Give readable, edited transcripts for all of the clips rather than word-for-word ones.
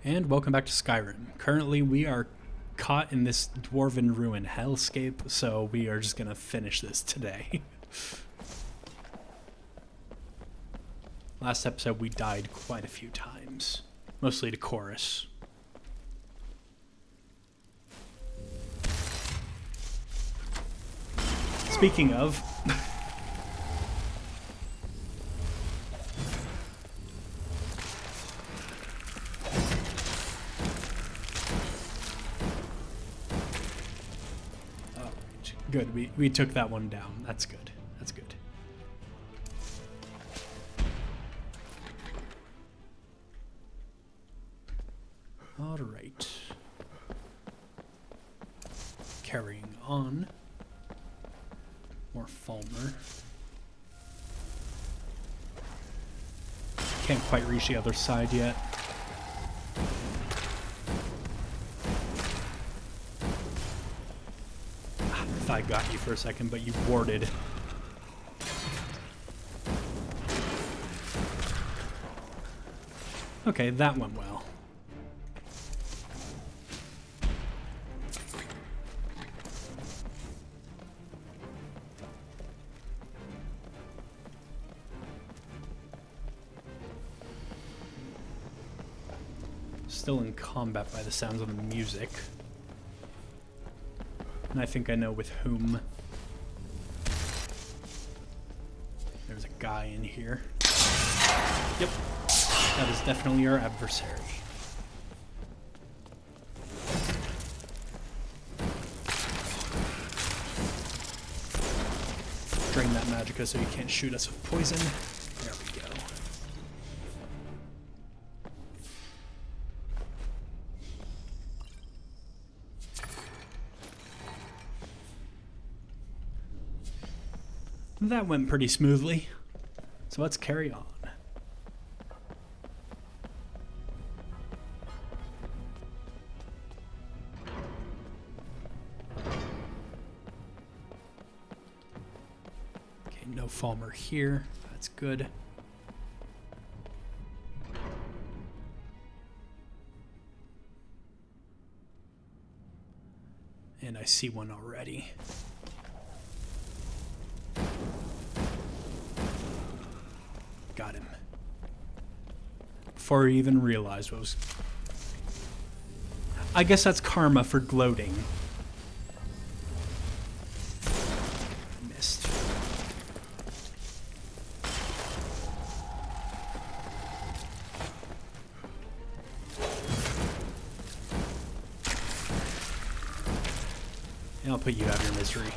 And welcome back to Skyrim. Currently we are caught in this dwarven ruin hellscape, so we are just gonna finish this today. Last episode we died quite a few times, mostly to Chorus. Speaking of... Good, we took that one down. That's good. That's good. All right. Carrying on. More Falmer. Can't quite reach the other side yet. I got you for a second, but you warded. Okay, that went well. Still in combat by the sounds of the music. And I think I know with whom. There's a guy in here. Yep, that is definitely our adversary. Drain that magicka so he can't shoot us with poison. There we go. That went pretty smoothly, so let's carry on. Okay, no Falmer here, that's good. And I see one already. Got him. Before he even realized what was... I guess that's karma for gloating. Missed. And I'll put you out of your misery.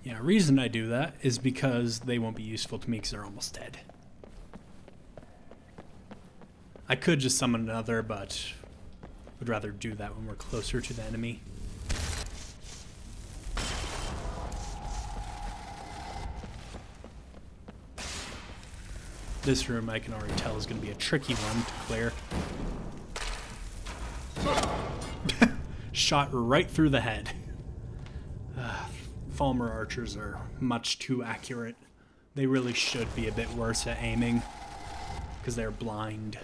Yeah, the reason I do that is because they won't be useful to me because they're almost dead. I could just summon another, but would rather do that when we're closer to the enemy. This room I can already tell is going to be a tricky one to clear. Shot right through the head. Falmer archers are much too accurate. They really should be a bit worse at aiming because they're blind.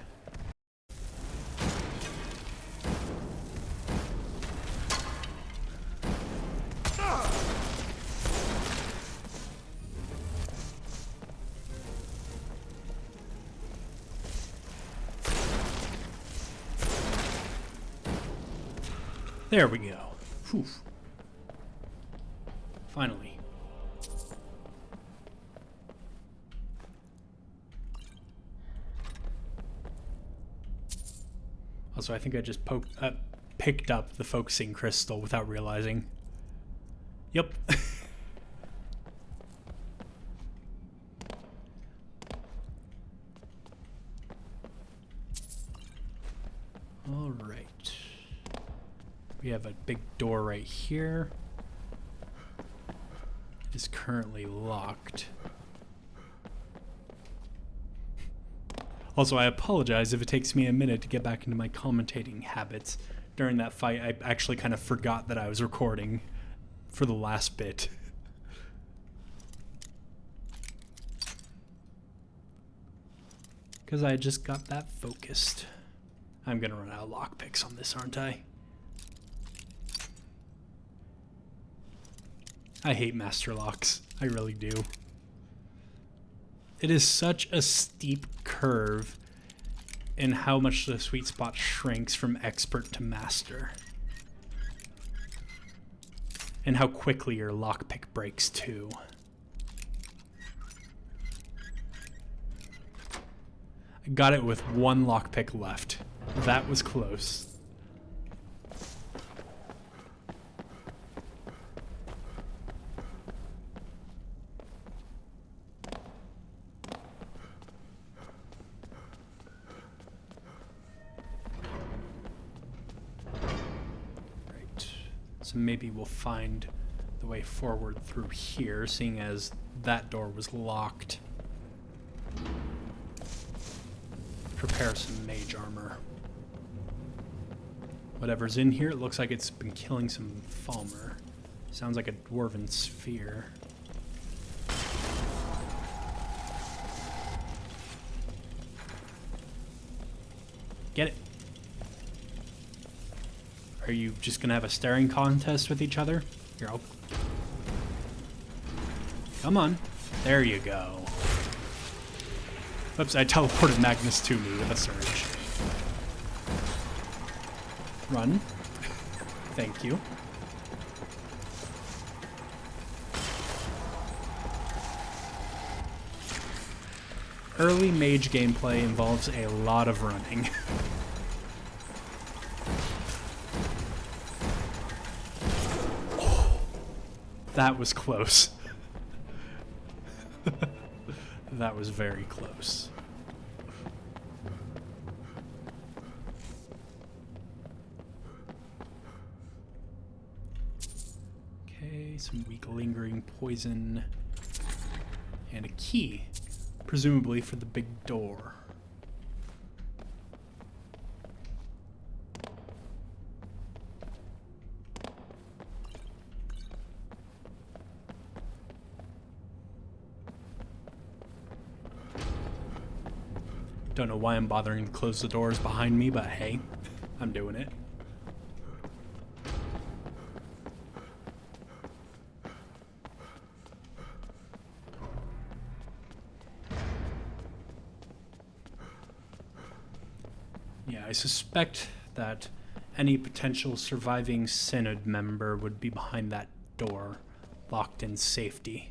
There we go. Whew. Finally. Also, I think I just picked up the focusing crystal without realizing. Yep. All right. We have a big door right here. It is currently locked. Also, I apologize if it takes me a minute to get back into my commentating habits. During that fight, I actually kind of forgot that I was recording for the last bit. Because I just got that focused. I'm gonna run out of lockpicks on this, aren't I? I hate master locks. I really do. It is such a steep curve in how much the sweet spot shrinks from expert to master. And how quickly your lockpick breaks too. I got it with one lockpick left. That was close. So maybe we'll find the way forward through here, seeing as that door was locked. Prepare some mage armor. Whatever's in here, it looks like it's been killing some Falmer. Sounds like a dwarven sphere. Get it. Are you just gonna have a staring contest with each other? Here, I'll... Come on. There you go. Oops, I teleported Magnus to me with a surge. Run. Thank you. Early mage gameplay involves a lot of running. That was close. That was very close. Okay, some weak lingering poison. And a key, presumably for the big door. Don't know why I'm bothering to close the doors behind me, but hey, I'm doing it. Yeah, I suspect that any potential surviving Synod member would be behind that door, locked in safety.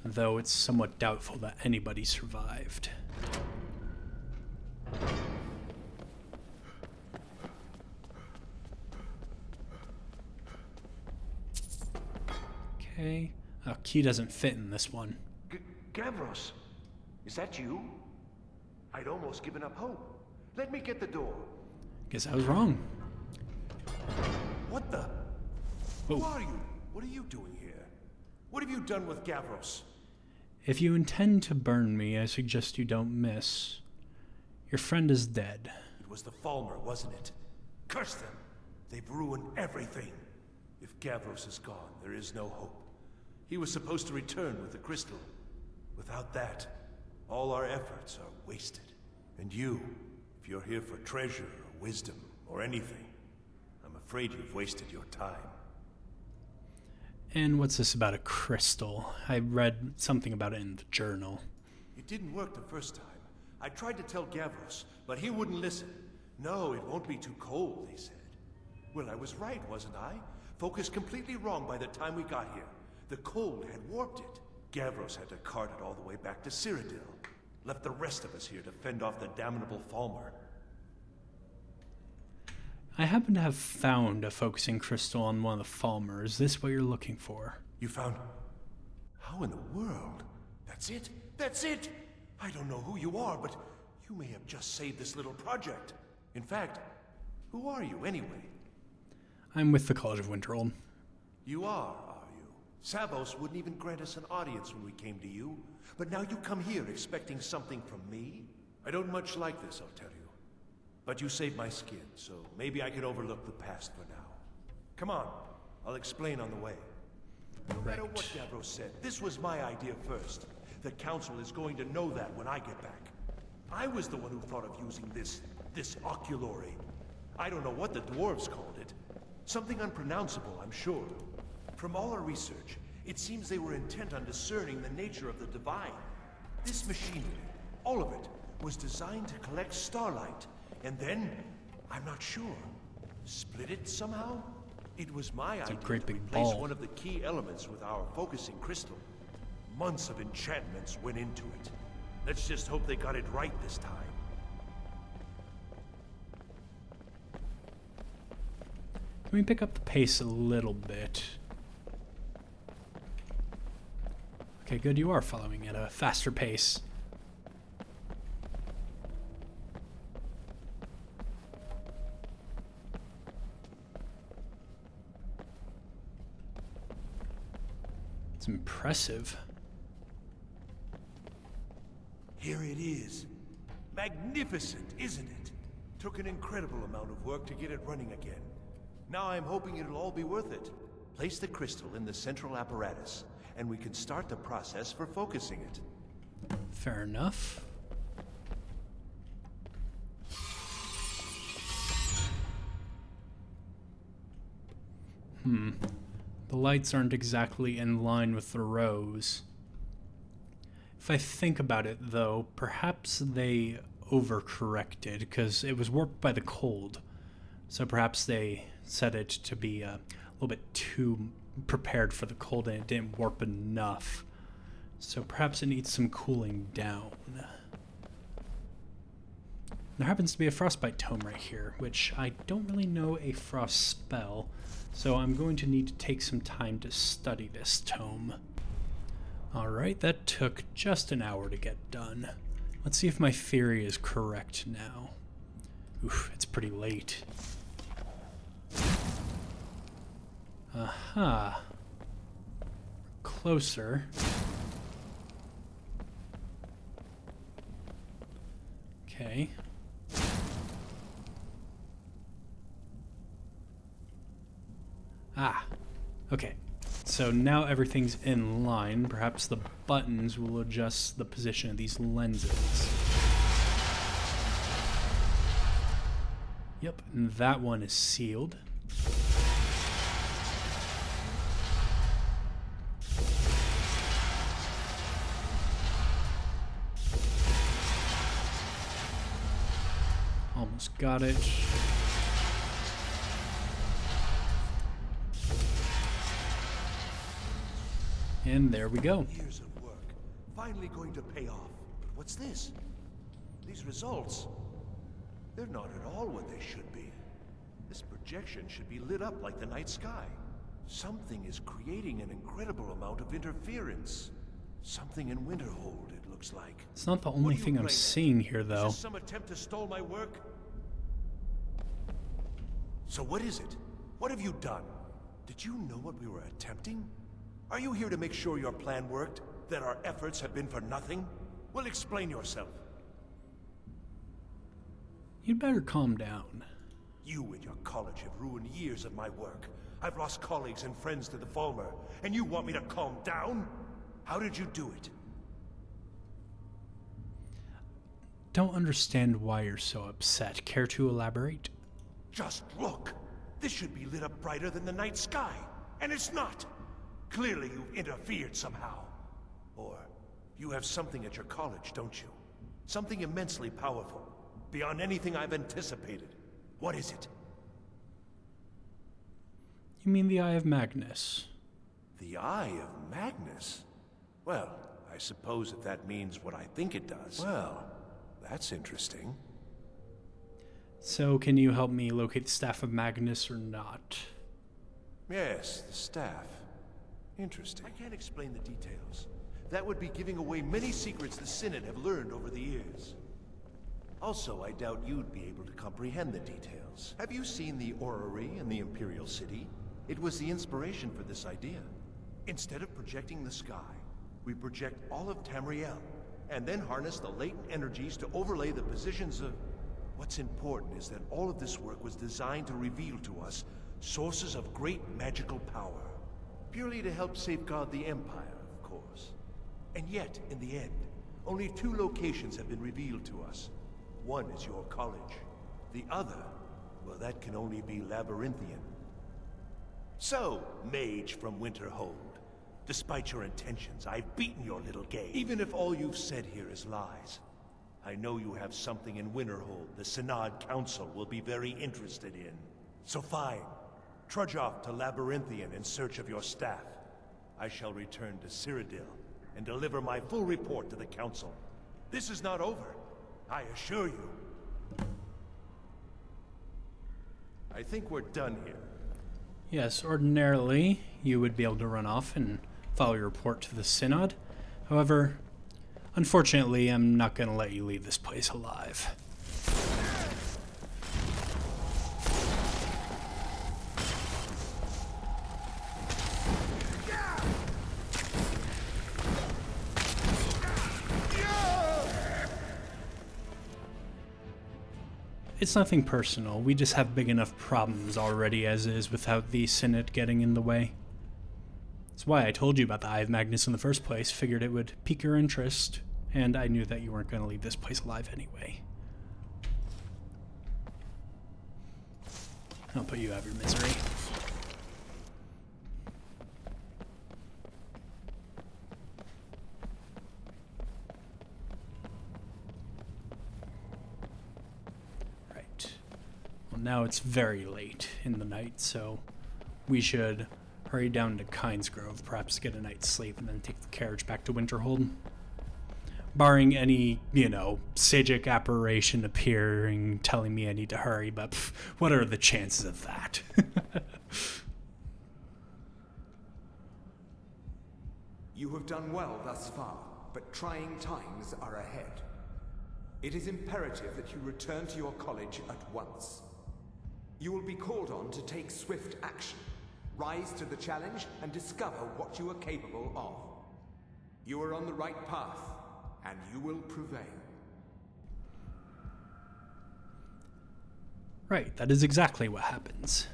Though it's somewhat doubtful that anybody survived. Okay. Oh, key doesn't fit in this one. Gavros, is that you? I'd almost given up hope. Let me get the door. Guess I was wrong. What the? Oh. Who are you? What are you doing here? What have you done with Gavros? If you intend to burn me, I suggest you don't miss. Your friend is dead. It was the Falmer, wasn't it? Curse them! They've ruined everything. If Gavros is gone, there is no hope. He was supposed to return with the crystal. Without that, all our efforts are wasted. And you, if you're here for treasure or wisdom or anything, I'm afraid you've wasted your time. And what's this about a crystal? I read something about it in the journal. It didn't work the first time. I tried to tell Gavros, but he wouldn't listen. No, it won't be too cold, they said. Well, I was right, wasn't I? Focused completely wrong by the time we got here. The cold had warped it. Gavros had to cart it all the way back to Cyrodiil. Left the rest of us here to fend off the damnable Falmer. I happen to have found a focusing crystal on one of the Falmer. Is this what you're looking for? You found... How in the world? That's it? That's it! I don't know who you are, but you may have just saved this little project. In fact, who are you anyway? I'm with the College of Winterhold. You are you? Savos wouldn't even grant us an audience when we came to you. But now you come here expecting something from me? I don't much like this, I'll tell you. But you saved my skin, so maybe I can overlook the past for now. Come on, I'll explain on the way. No matter what Gavros said, this was my idea first. The Council is going to know that when I get back. I was the one who thought of using this oculory. I don't know what the dwarves called it. Something unpronounceable, I'm sure. From all our research, it seems they were intent on discerning the nature of the divine. This machinery, all of it, was designed to collect starlight, and then, I'm not sure, split it somehow? It was my idea great to big replace ball. one of the key elements with our focusing crystal. Months of enchantments went into it. Let's just hope they got it right this time. Can we pick up the pace a little bit? Okay, good, you are following at a faster pace. It's impressive. Here it is. Magnificent, isn't it? Took an incredible amount of work to get it running again. Now I'm hoping it'll all be worth it. Place the crystal in the central apparatus, and we can start the process for focusing it. Fair enough. The lights aren't exactly in line with the rows. If I think about it, though, perhaps they overcorrected, because it was warped by the cold. So perhaps they set it to be a little bit too prepared for the cold, and it didn't warp enough. So perhaps it needs some cooling down. There happens to be a frostbite tome right here, which I don't really know a frost spell, so I'm going to need to take some time to study this tome. Alright, that took just an hour to get done. Let's see if my theory is correct now. Oof, it's pretty late. Aha. Closer. Okay. Ah. Okay. So now everything's in line. Perhaps the buttons will adjust the position of these lenses. Yep, and that one is sealed. Almost got it. And there we go. Years of work, finally going to pay off. What's this? These results, they're not at all what they should be. This projection should be lit up like the night sky. Something is creating an incredible amount of interference. Something in Winterhold, it looks like. It's not the only thing I'm seeing here, though. Is this some attempt to stall my work? So what is it? What have you done? Did you know what we were attempting? Are you here to make sure your plan worked? That our efforts have been for nothing? Well, explain yourself. You'd better calm down. You and your college have ruined years of my work. I've lost colleagues and friends to the Falmer, and you want me to calm down? How did you do it? Don't understand why you're so upset. Care to elaborate? Just look! This should be lit up brighter than the night sky, and it's not! Clearly you've interfered somehow. Or you have something at your college, don't you? Something immensely powerful, beyond anything I've anticipated. What is it? You mean the Eye of Magnus? The Eye of Magnus? Well, I suppose if that means what I think it does. Well, that's interesting. So, can you help me locate the Staff of Magnus or not? Yes, the staff. Interesting. I can't explain the details. That would be giving away many secrets the Synod have learned over the years. Also, I doubt you'd be able to comprehend the details. Have you seen the orrery in the Imperial City? It was the inspiration for this idea. Instead of projecting the sky, we project all of Tamriel, and then harness the latent energies to overlay the positions of... What's important is that all of this work was designed to reveal to us sources of great magical power. Purely to help safeguard the Empire, of course. And yet, in the end, only 2 locations have been revealed to us. One is your college. The other, well, that can only be Labyrinthian. So, mage from Winterhold, despite your intentions, I've beaten your little game. Even if all you've said here is lies, I know you have something in Winterhold the Synod Council will be very interested in. So fine, trudge off to Labyrinthian in search of your staff. I shall return to Cyrodiil and deliver my full report to the Council. This is not over, I assure you. I think we're done here. Yes, ordinarily you would be able to run off and follow your report to the Synod. However, unfortunately, I'm not going to let you leave this place alive. It's nothing personal, we just have big enough problems already as is without the Synod getting in the way. That's why I told you about the Eye of Magnus in the first place, figured it would pique your interest, and I knew that you weren't going to leave this place alive anyway. I'll put you out of your misery. Now it's very late in the night, so we should hurry down to Kynesgrove, perhaps get a night's sleep, and then take the carriage back to Winterhold. Barring any, Psijic apparition appearing, telling me I need to hurry, but what are the chances of that? You have done well thus far, but trying times are ahead. It is imperative that you return to your college at once. You will be called on to take swift action, rise to the challenge, and discover what you are capable of. You are on the right path, and you will prevail. Right, that is exactly what happens.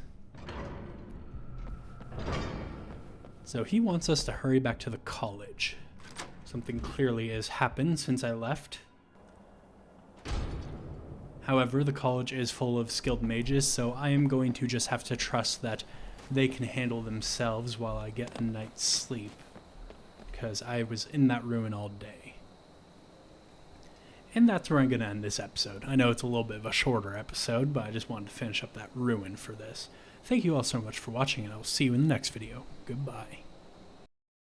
So he wants us to hurry back to the college. Something clearly has happened since I left. However, the college is full of skilled mages, so I am going to just have to trust that they can handle themselves while I get a night's sleep, because I was in that ruin all day. And that's where I'm going to end this episode. I know it's a little bit of a shorter episode, but I just wanted to finish up that ruin for this. Thank you all so much for watching, and I will see you in the next video. Goodbye.